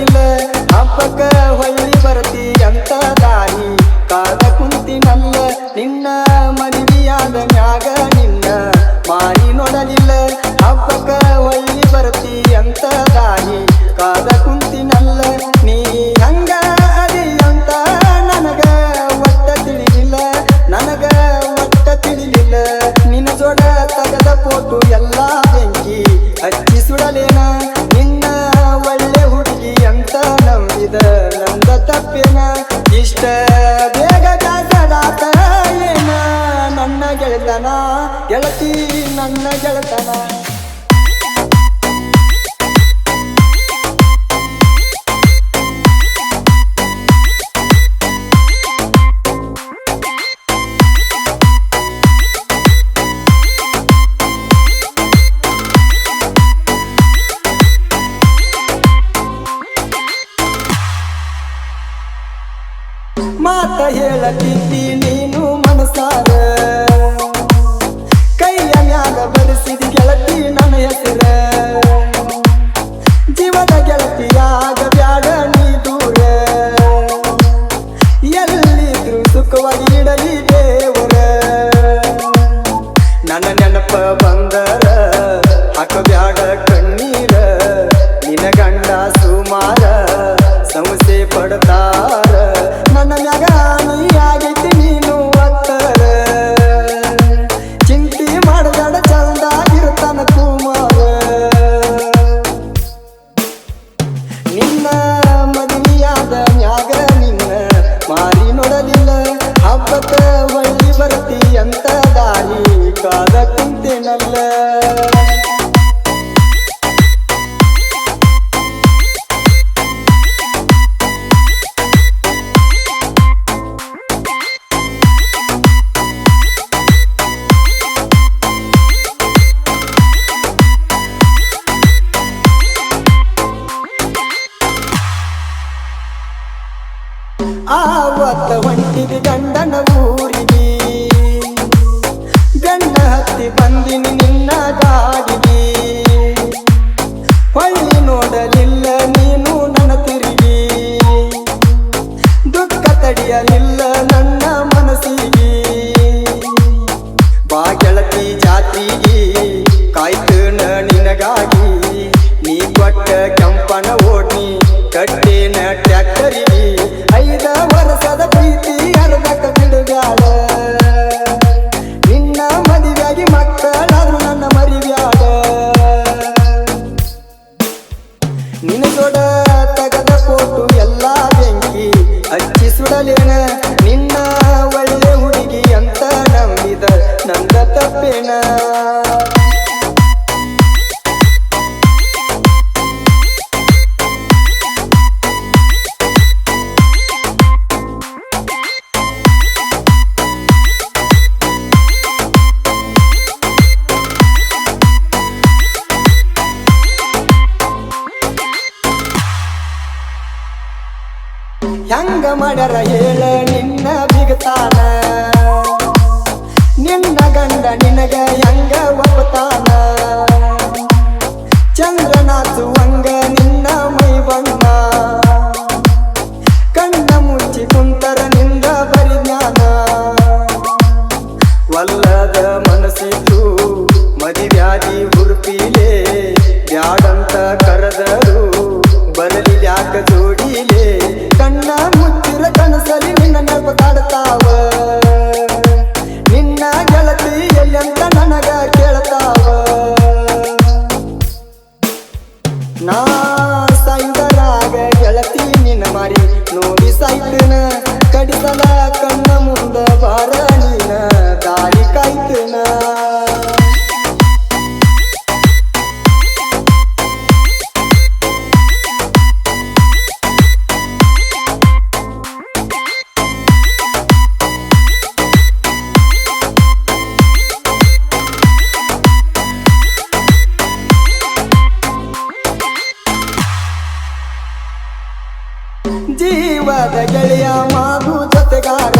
ನೋಡಲಿಲ್ಲ ಹಬ್ಬಕ್ಕ ಹೊಳ್ಳಿ ಬರ್ತಿ ಅಂತ ದಾರಿ ಕಾದ ಕುಂತಿನಲ್ಲ ನಿನ್ನ ಮದುವೆಯಾದ ಮ್ಯಾಗ ನಿನ್ನ ಮಾರಿ ನೋಡಲಿಲ್ಲ ಹಬ್ಬಕ್ಕ ಹೊಳ್ಳಿ ಬರ್ತಿ ಅಂತ ದಾರಿ ಕಾದ ಕುಂತಿನಲ್ಲ ನೀ ಹಂಗ ಅದಿ ಅಂತ ನನಗ ಒಟ್ಟ ತಿಳಿಲಿಲ್ಲ ನನಗ ಒಟ್ಟ ತಿಳಿಲಿಲ್ಲ ನಿನ್ನ ಜೋಡ ತಗದ ಫೋಟೋ ಎಲ್ಲ ಬೆಂಕಿ ಹಚ್ಚಿ ಸುಡಲೇನ ನಿನ್ನ ಒಳ್ಳೆ ಹುಡುಗಿ ಅಂತ ನಂಬಿದ ನಂದ ತಪ್ಪೇನ ಇಷ್ಟ ಬೇಗ ಬೇಸರಾತ ಏನ ನನ್ನ ಗೆಳತನ ಗೆಳತಿ ನನ್ನ ಗೆಳತನ ಮಾತ ಹೇಳತಿದ್ದಿ ನೀನು ಮನಸಾರ ಕೈಯ ಮ್ಯಾಲ ಬರೆಸಿದ ಗೆಳತಿ ನನ್ನ ಹೆಸರ ಜೀವದ ಗೆಳತಿಯಾಗ ಬ್ಯಾಡ ನೀ ದೂರ ಎಲ್ಲಿದ್ರು ಸುಖವಾಗಿ ಇಡಲಿ ದೇವರ ನನ್ನ ನೆನಪ ಬಂದರ ಹಾಕಬ್ಯಾಡ ಕಣ್ಣೀರ ನಿನ ಗಂಡ ಸುಮಾರ ಸಮಸ್ಯೆ ಪಡ್ತಾರ ನನ್ನ ಮ್ಯಾಗ ನೀ ಆಗೈತಿ ನೀನು ಅತ್ತರ ಚಿಂತಿ ಮಾಡಬೇಡ ಚಂದಾಗಿರ್ತಾನ ಕುಮಾರ ನಿನ್ನ ಮದುವೆಯಾದ ಮ್ಯಾಗ ನಿನ್ನ ಮಾರಿ ನೋಡಲಿಲ್ಲ ಹಬ್ಬಕ್ಕ ಒಳ್ಳಿ ಬರ್ತಿ ಅಂತ ದಾರಿ ಕಾದ ಕುಂತೇನಲ್ಲ ಆವತ್ತ ಹೊಂಟಿದಿ ಗಂಡನ ಊರಿಗೆ ಗಂಡ ಹತ್ತಿ ಬಂದಿನಿ ನಿನ್ನ ಗಾಡಿಗೆ ಹೊಳ್ಳಿ ನೋಡಲಿಲ್ಲ ನೀನು ನನ್ನ ತಿರುಗಿ ದುಃಖ ತಡೆಯಲಿಲ್ಲ ನನ್ನ ಮನಸ್ಸಿಗೆ ಬಾ ಗೆಳತಿ ಜಾತ್ರೆಗೆ ಕಾಯ್ತನ ನಿನಗಾಗಿ ನೀ ಕೊಟ್ಟ ಕೆಂಪನ ಓಡ್ನಿ ಕಟ್ಟೇನ ಟ್ರ್ಯಾಕ್ಟರಿಗೆ 5 ವರ್ಷದ ಪ್ರೀತಿ ಅರ್ಧಕ್ಕ ಬಿಡುಗಾಳ ನಿನ್ನ ಮದುವೆಯಾಗಿ ಮಕ್ಕಳಾದ್ರು ನನ್ನ ಮರಿಬ್ಯಾಡ ನಿನ್ನ ಜೋಡ ತಗದ ಫೋಟೋ ಎಲ್ಲ ಬೆಂಕಿ ಹಚ್ಚಿ ಸುಡಲೇನ ನಿನ್ನ ಒಳ್ಳೆ ಹುಡುಗಿ ಅಂತ ನಂಬಿದ ನಂದ ತಪ್ಪೇನ ಹೆಂಗ ಮಾಡರ ಹೇಳ ನಿನ್ನ ಬಿಗತಾನ ನಿನ್ನ ಗಂಡ ನಿನಗ ಹೆಂಗ ಒಪ್ಪತಾನ ಚಂದ್ರನಾಚುವಂಗ ನಿನ್ನ ಮೈ ಬಣ್ಣ ಕಣ್ಣ ಮುಚ್ಚಿ ಕುಂತರ ನಿಂದ ಬರಿ ಜ್ಞಾನ ಒಲ್ಲದ ಮನಸ್ಸಿತ್ತು ಮದಿವ್ಯಾಧಿ ಹುರುಪಿಲೆ ಬ್ಯಾಡಂತ ಕರೆದರು ಬರಲಿ ಯಾಕ ಜೋಡಿಲೆ ಕಣ್ಣ ಮುಚ್ಚಿರ ಕನಸಲಿ ನಿನ್ನ ನೆನಪ ಕಾಡ್ತಾವ ನಿನ್ನ ಗೆಳತಿ ಎಲ್ಲಂತ ನನಗ ಕೇಳ್ತಾವ ನಾ ಸಾಯುದರಾಗ ಗೆಳತಿ ನಿನ್ನ ಮಾರಿ ನೋಡಿ ಸಾಯ್ತನ ಕಡಿಸಲ ಕಣ್ಣ ಮುಂದ ಬಾರ ನೀನ ದಾರಿ ಕಾಯ್ತನ ಜೀವದ ಗೆಳೆಯ ಮಾಗು ಜೊತೆಗಾರ